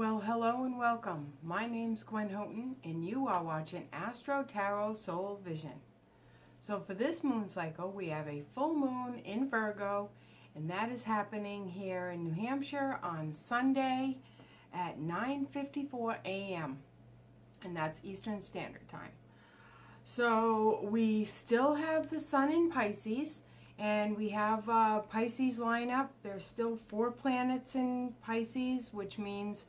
Well, hello and welcome. My name's Gwen Houghton, and you are watching Astro Tarot Soul Vision. So for this moon cycle, we have a full moon in Virgo, and that is happening here in New Hampshire on Sunday at 9:54 a.m., and that's Eastern Standard Time. So we still have the sun in Pisces, and we have Pisces line up. There's still 4 planets in Pisces, which means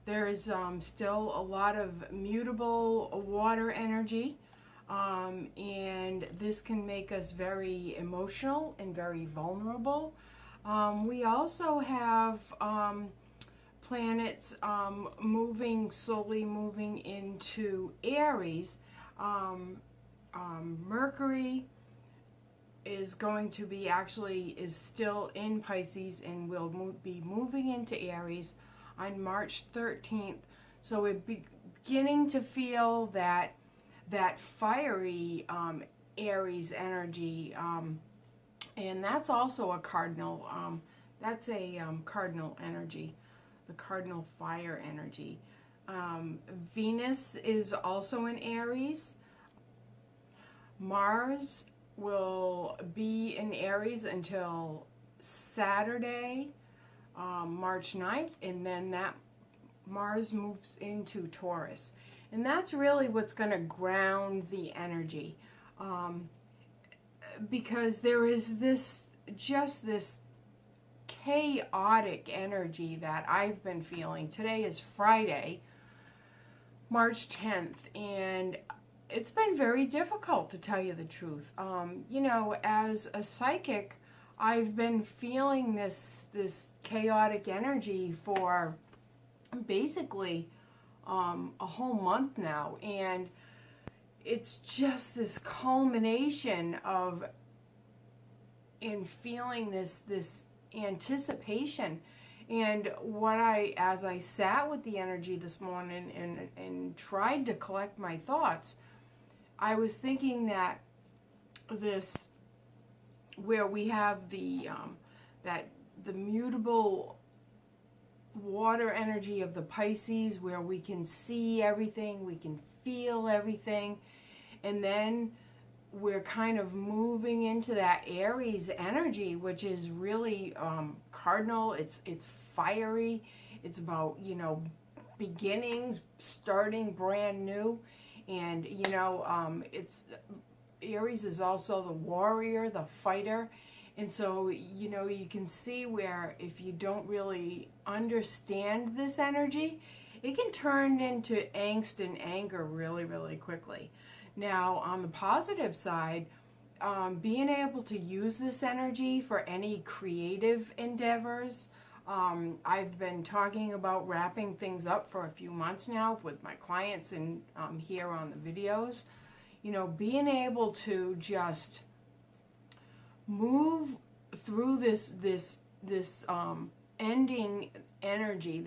there's still a lot of mutable water energy, and this can make us very emotional and very vulnerable. We also have planets slowly moving into Aries. Mercury is going to be is still in Pisces and will be moving into Aries on March 13th. So we're beginning to feel that fiery Aries energy, and that's also a cardinal. That's a cardinal energy, the cardinal fire energy. Venus is also in Aries. Mars will be in Aries until Saturday, March 9th, and then that Mars moves into Taurus. And that's really what's going to ground the energy, because there is this chaotic energy that I've been feeling. Today is Friday, March 10th, and it's been very difficult, to tell you the truth. As a psychic, I've been feeling this chaotic energy for basically a whole month now, and it's just this culmination of in feeling this anticipation. And as I sat with the energy this morning and tried to collect my thoughts, I was thinking that this, where we have the mutable water energy of the Pisces, where we can see everything, we can feel everything, and then we're kind of moving into that Aries energy, which is really cardinal. It's fiery. It's about beginnings, starting brand new, and it's Aries is also the warrior, the fighter. And so, you can see where if you don't really understand this energy, it can turn into angst and anger really, really quickly. Now, on the positive side, being able to use this energy for any creative endeavors. I've been talking about wrapping things up for a few months now with my clients and here on the videos. Being able to just move through this ending energy,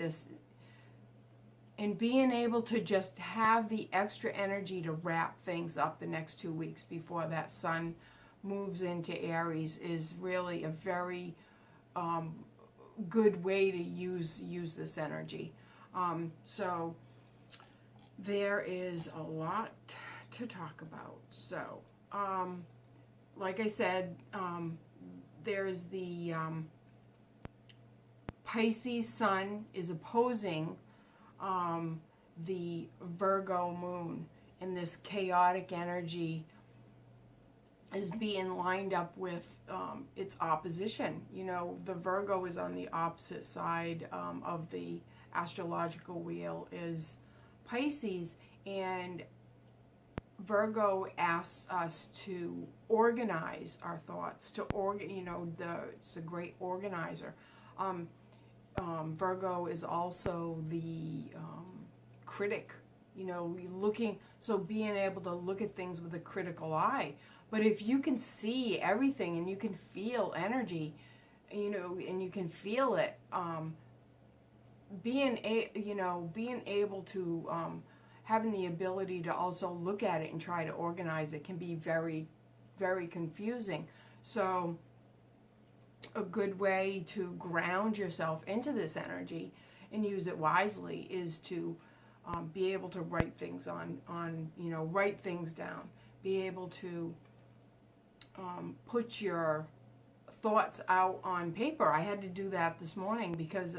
and being able to just have the extra energy to wrap things up the next 2 weeks before that sun moves into Aries is really a very good way to use this energy. So there is a lot to talk about. So like I said, there's the Pisces sun is opposing the Virgo moon, and this chaotic energy is being lined up with its opposition. The Virgo is on the opposite side of the astrological wheel is Pisces, and Virgo asks us to organize our thoughts, it's a great organizer. Virgo is also the critic, being able to look at things with a critical eye. But if you can see everything and you can feel energy, and you can feel it, being able to having the ability to also look at it and try to organize it can be very, very confusing. So a good way to ground yourself into this energy and use it wisely is to be able to write things write things down. Be able to put your thoughts out on paper. I had to do that this morning because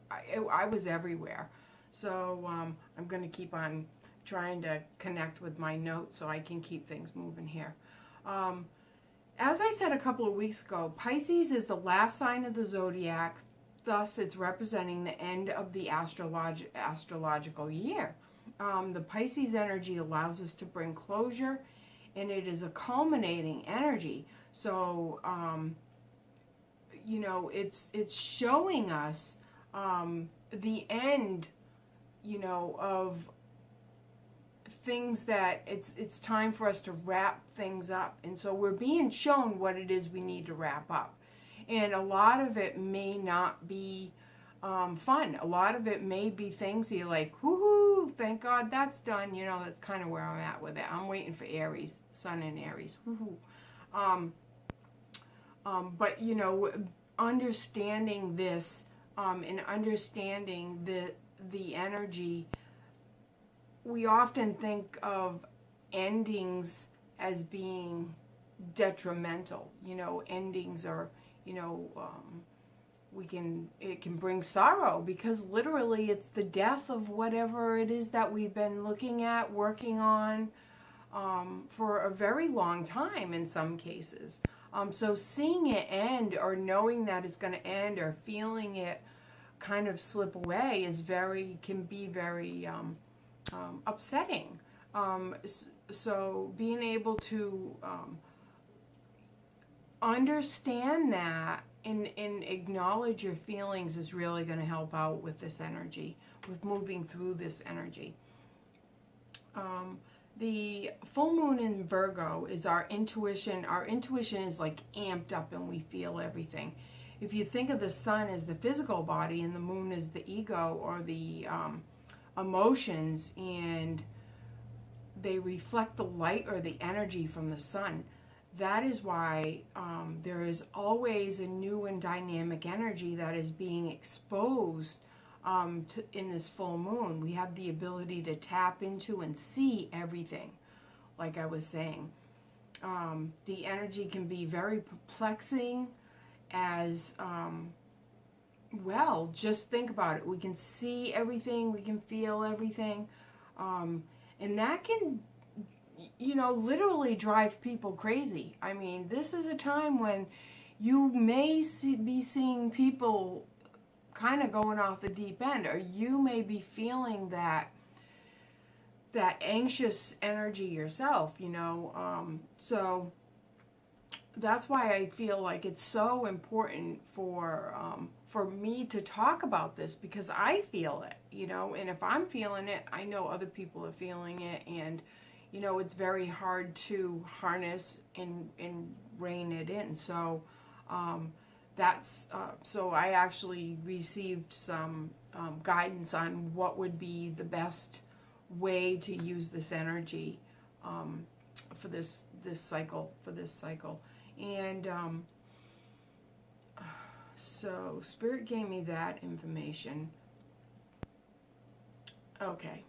I was everywhere. So I'm going to keep on trying to connect with my notes so I can keep things moving here. As I said a couple of weeks ago, Pisces is the last sign of the zodiac. Thus, it's representing the end of the astrological year. The Pisces energy allows us to bring closure, and it is a culminating energy. So, it's showing us the end, of things that it's time for us to wrap things up. And so we're being shown what it is we need to wrap up. And a lot of it may not be fun. A lot of it may be things you're like, woohoo, thank God that's done. That's kind of where I'm at with it. I'm waiting for Aries, Sun in Aries. Woohoo. But, understanding this and understanding the energy, we often think of endings as being detrimental. Endings are, it can bring sorrow because literally it's the death of whatever it is that we've been looking at, working on for a very long time in some cases. So seeing it end or knowing that it's going to end or feeling it kind of slip away can be very upsetting. So being able to understand that and acknowledge your feelings is really going to help out with this energy, with moving through this energy. The full moon in Virgo is our intuition. Our intuition is like amped up and we feel everything. If you think of the sun as the physical body and the moon as the ego or the emotions, and they reflect the light or the energy from the sun. That is why there is always a new and dynamic energy that is being exposed in this full moon. We have the ability to tap into and see everything, like I was saying. The energy can be very perplexing as well. Just think about it. We can see everything, we can feel everything, and that can literally drive people crazy. I mean, this is a time when you may be seeing people kind of going off the deep end, or you may be feeling that anxious energy yourself, so that's why I feel like it's so important for me to talk about this, because I feel it, and if I'm feeling it, I know other people are feeling it, and it's very hard to harness and rein it in. So so I actually received some guidance on what would be the best way to use this energy for this cycle. And so Spirit gave me that information. Okay.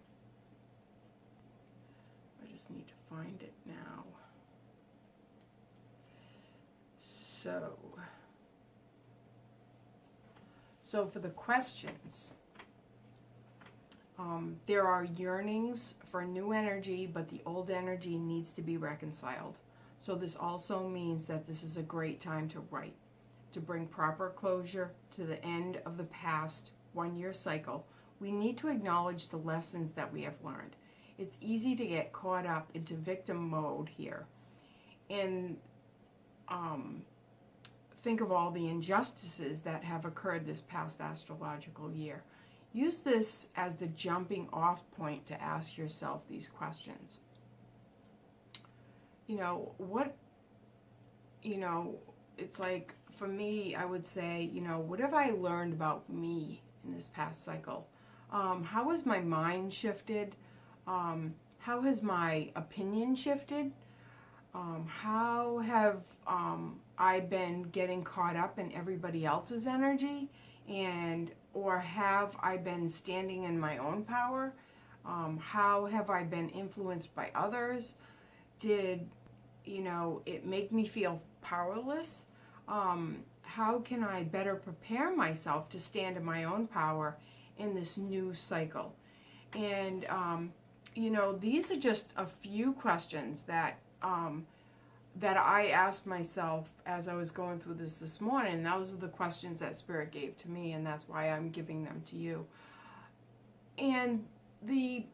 I just need to find it now. So for the questions, there are yearnings for new energy, but the old energy needs to be reconciled. So this also means that this is a great time to write, to bring proper closure to the end of the past 1-year cycle. We need to acknowledge the lessons that we have learned. It's easy to get caught up into victim mode here and think of all the injustices that have occurred this past astrological year. Use this as the jumping off point to ask yourself these questions. It's like, for me, I would say, what have I learned about me in this past cycle? How has my mind shifted? How has my opinion shifted? How have I been getting caught up in everybody else's energy or have I been standing in my own power? How have I been influenced by others? Did, it make me feel powerless? How can I better prepare myself to stand in my own power in this new cycle? And, these are just a few questions that I asked myself as I was going through this morning. Those are the questions that Spirit gave to me, and that's why I'm giving them to you. And the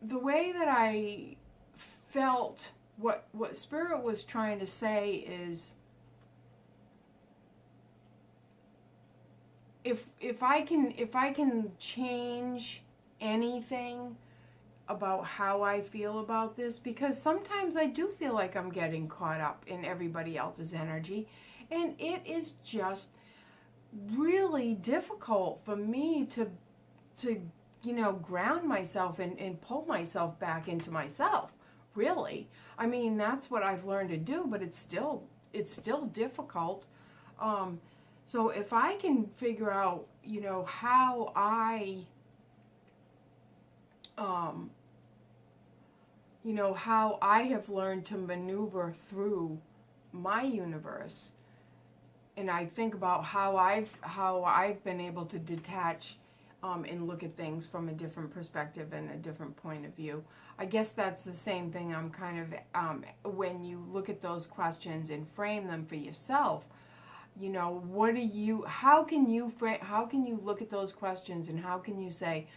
way that I felt, what Spirit was trying to say is, if I can change anything about how I feel about this, because sometimes I do feel like I'm getting caught up in everybody else's energy, and it is just really difficult for me to ground myself and pull myself back into myself, really. I mean, that's what I've learned to do, but it's still difficult. So if I can figure out, how I how I have learned to maneuver through my universe, and I think about how I've been able to detach and look at things from a different perspective and a different point of view. I guess that's the same thing. I'm kind of when you look at those questions and frame them for yourself, how can you look at those questions, and how can you say,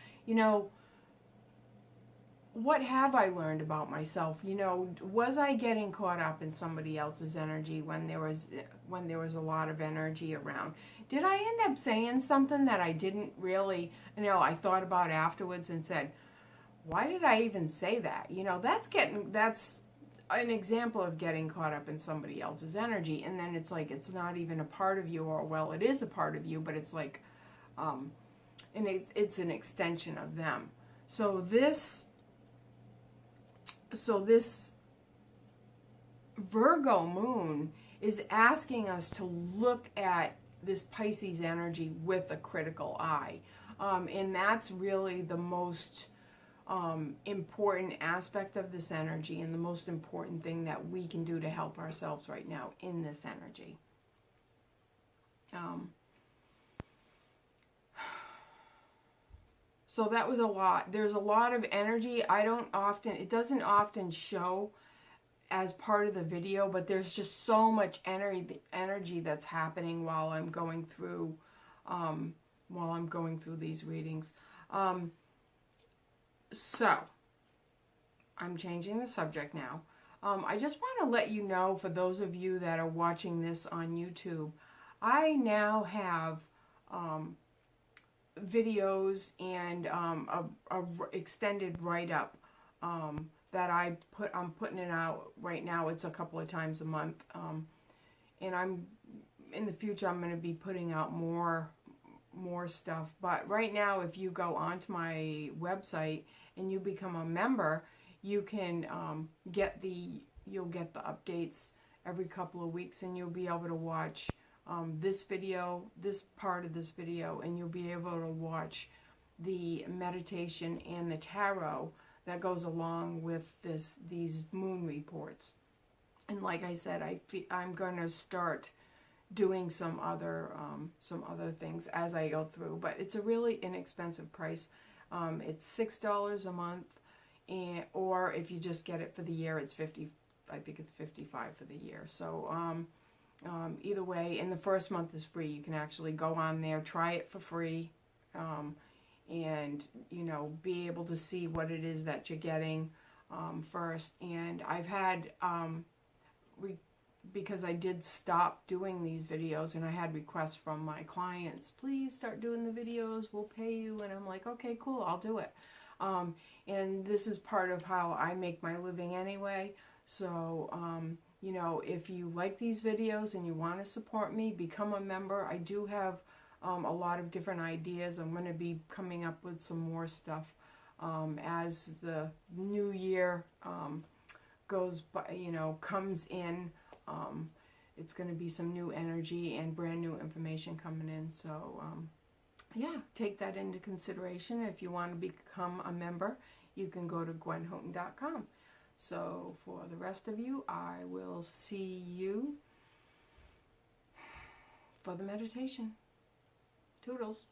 what have I learned about myself? Was I getting caught up in somebody else's energy when there was a lot of energy around? Did I end up saying something that I didn't really, I thought about afterwards and said, why did I even say that? That's an example of getting caught up in somebody else's energy, and then it's like it's not even a part of you, or well, it is a part of you, but it's like, and it's an extension of them. So this Virgo moon is asking us to look at this Pisces energy with a critical eye. And that's really the most important aspect of this energy, and the most important thing that we can do to help ourselves right now in this energy. So that was a lot. There's a lot of energy. It doesn't often show as part of the video, but there's just so much energy that's happening while I'm going through these readings. So I'm changing the subject now. I just want to let you know, for those of you that are watching this on YouTube, I now have videos and a extended write-up that I'm putting it out right now. It's a couple of times a month, and in the future I'm going to be putting out more stuff. But right now, if you go onto my website and you become a member, you can you'll get the updates every couple of weeks, and you'll be able to watch this part of this video, and you'll be able to watch the meditation and the tarot that goes along with these moon reports. And like I said, I'm going to start doing some other things as I go through, but it's a really inexpensive price. It's $6 a month, or if you just get it for the year, it's $50. I think it's $55 for the year. So either way, and the first month is free. You can actually go on there, try it for free, and be able to see what it is that you're getting first. And I've had because I did stop doing these videos, and I had requests from my clients, please start doing the videos, we'll pay you. And I'm like, okay, cool, I'll do it. And this is part of how I make my living anyway. So if you like these videos and you want to support me, become a member. I do have a lot of different ideas. I'm going to be coming up with some more stuff as the new year goes by, comes in. it's going to be some new energy and brand new information coming in. So yeah, take that into consideration. If you want to become a member, you can go to gwenhoughton.com. So for the rest of you, I will see you for the meditation. Toodles.